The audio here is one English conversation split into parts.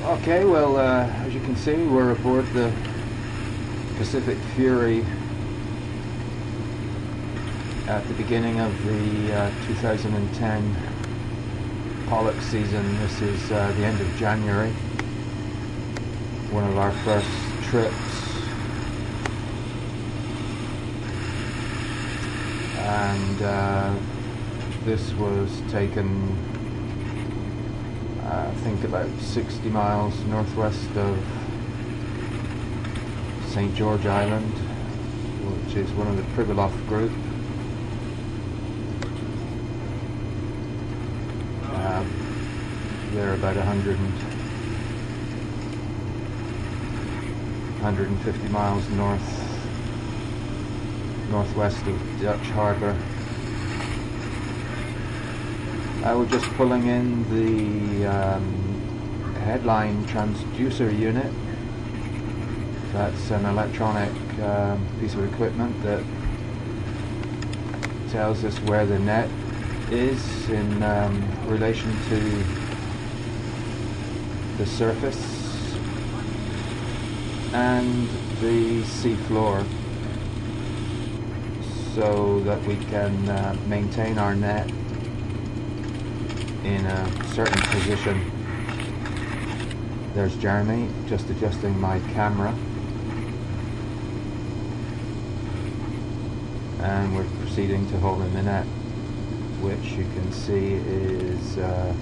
Okay, well, as you can see, we're aboard the Pacific Fury at the beginning of the 2010 pollock season. This is the end of January, one of our first trips, and this was taken I think about 60 miles northwest of St. George Island, which is one of the Pribilof group. They're about 150 miles northwest of Dutch Harbour. We're just pulling in the headline transducer unit. That's an electronic piece of equipment that tells us where the net is in relation to the surface and the sea floor, so that we can maintain our net in a certain position. There's Jeremy just adjusting my camera, and we're proceeding to haul in the net, which you can see is a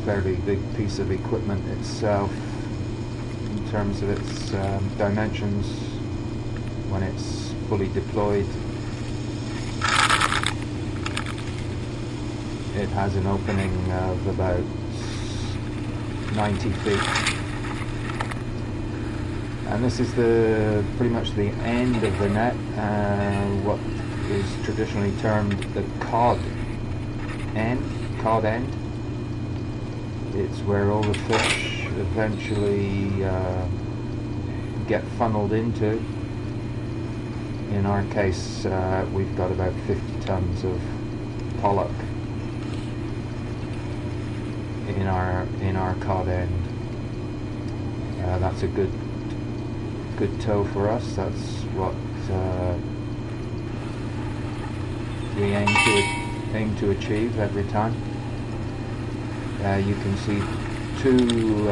fairly big piece of equipment itself in terms of its dimensions when it's fully deployed. It has an opening of about 90 feet. And this is pretty much the end of the net, what is traditionally termed the cod end. It's where all the fish eventually get funneled into. In our case, we've got about 50 tons of pollock in our cod end. That's a good tow for us. That's what we aim to achieve every time. You can see two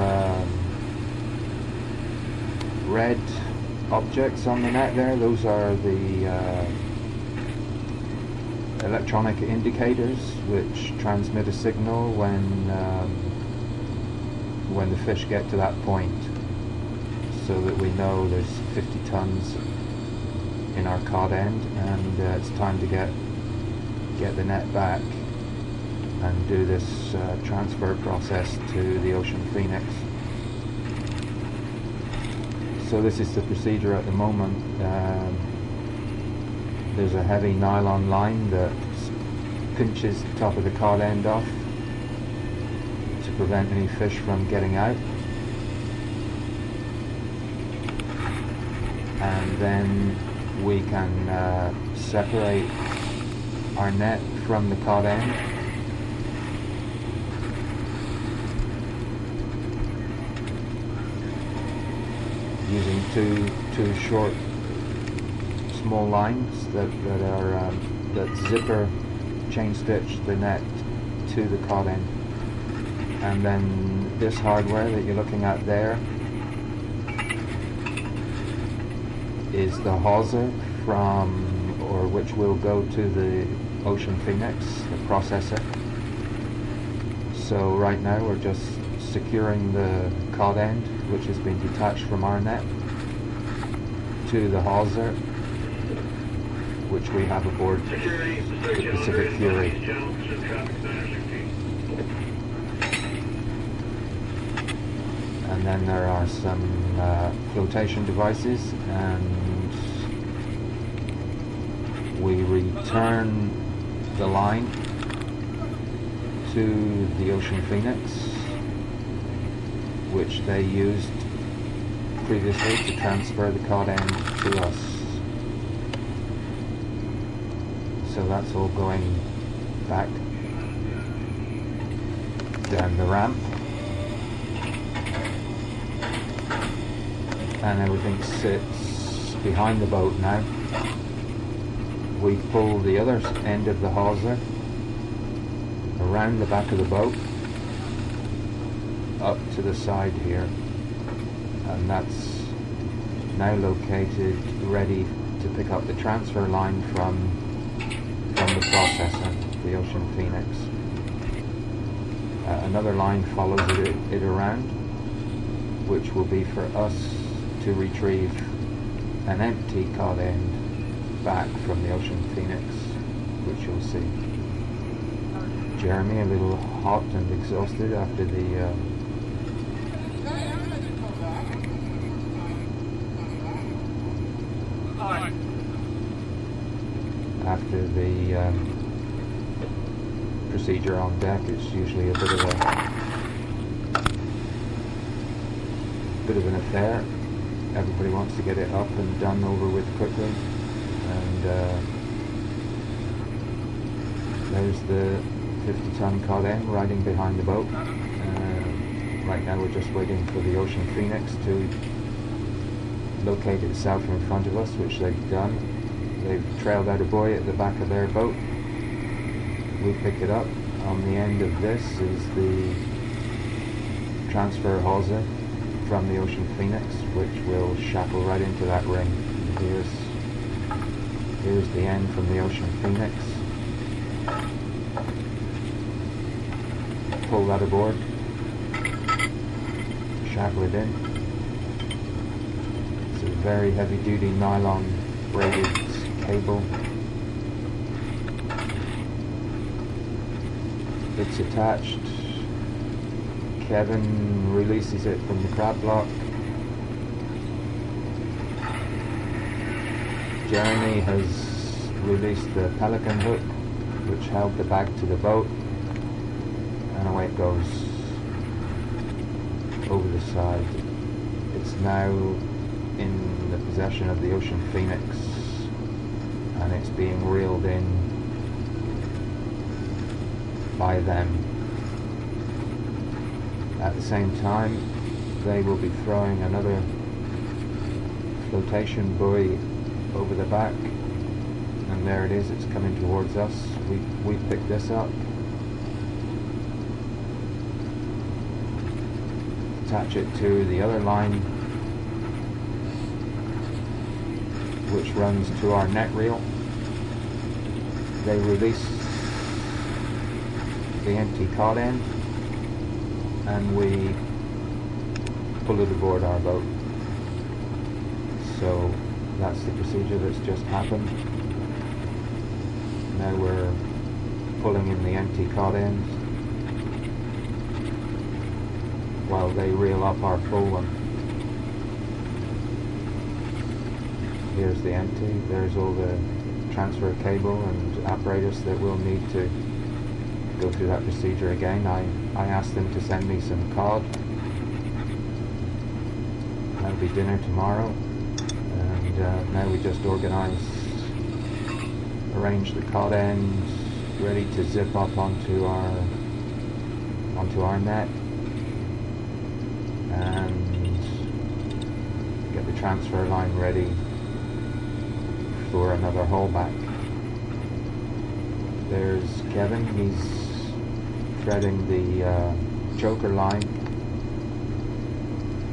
red objects on the net there. Those are the electronic indicators which transmit a signal when the fish get to that point, so that we know there's 50 tons in our cod end, and it's time to get the net back and do this transfer process to the Ocean Phoenix. So this is the procedure at the moment. There's a heavy nylon line that pinches the top of the cod end off to prevent any fish from getting out. And then we can separate our net from the cod end using two short small lines that zipper chain stitch the net to the cod end. And then this hardware that you're looking at there is the hawser which will go to the Ocean Phoenix, the processor. So right now we're just securing the cod end, which has been detached from our net, to the hawser, which we have aboard the Pacific Fury. And then there are some flotation devices, and we return the line to the Ocean Phoenix, which they used previously to transfer the cod end to us. So that's all going back down the ramp, and everything sits behind the boat now. We pull the other end of the hawser around the back of the boat up to the side here, and that's now located ready to pick up the transfer line from the processor, the Ocean Phoenix. Another line follows it around, which will be for us to retrieve an empty cod end back from the Ocean Phoenix, which you'll see. Jeremy, a little hot and exhausted after the procedure on deck. It's usually a bit of an affair. Everybody wants to get it up and done over with quickly, and there's the 50-ton cod end riding behind the boat. Right now we're just waiting for the Ocean Phoenix to locate itself in front of us, which they've done. They've trailed out a buoy at the back of their boat. We pick it up. On the end of this is the transfer hawser from the Ocean Phoenix, which will shackle right into that ring. And here's the end from the Ocean Phoenix. Pull that aboard, shackle it in. It's a very heavy duty nylon braided cable. It's attached. Kevin releases it from the crab block. Jeremy has released the pelican hook, which held the bag to the boat, and away it goes over the side. It's now in the possession of the Ocean Phoenix, and it's being reeled in by them. At the same time, they will be throwing another flotation buoy over the back, and there it is, it's coming towards us. We pick this up, attach it to the other line, which runs to our net reel. They release the empty cod end, and we pull it aboard our boat. So that's the procedure that's just happened. Now we're pulling in the empty cod end while they reel up our full one. Here's the empty. There's all the transfer cable and apparatus that we'll need to go through that procedure again. I asked them to send me some cod. That'll be dinner tomorrow. And now we just arrange the cod end, ready to zip up onto our net, and get the transfer line ready for another haulback. There's Kevin. He's threading the choker line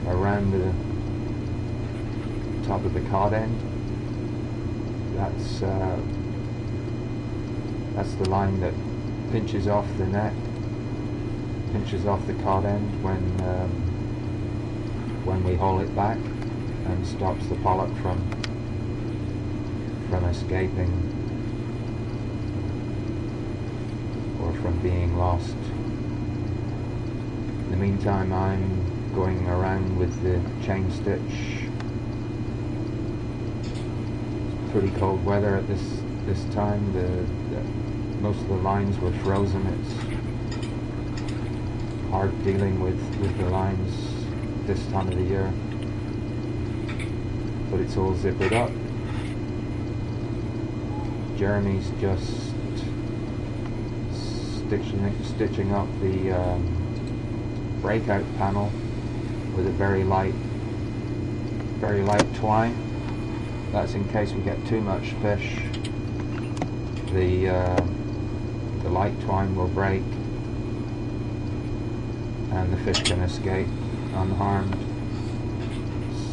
around the top of the cod end. That's the line that pinches off the net, pinches off the cod end when we haul it back, and stops the pollock from escaping or from being lost. In the meantime, I'm going around with the chain stitch. It's pretty cold weather at this time. Most of the lines were frozen. It's hard dealing with the lines this time of the year, but it's all zippered up. Jeremy's just stitching up the breakout panel with a very light twine. That's in case we get too much fish. The light twine will break and the fish can escape unharmed.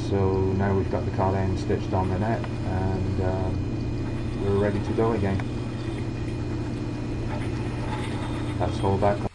So now we've got the cod end stitched on the net, and we're ready to go again. That's Haulback.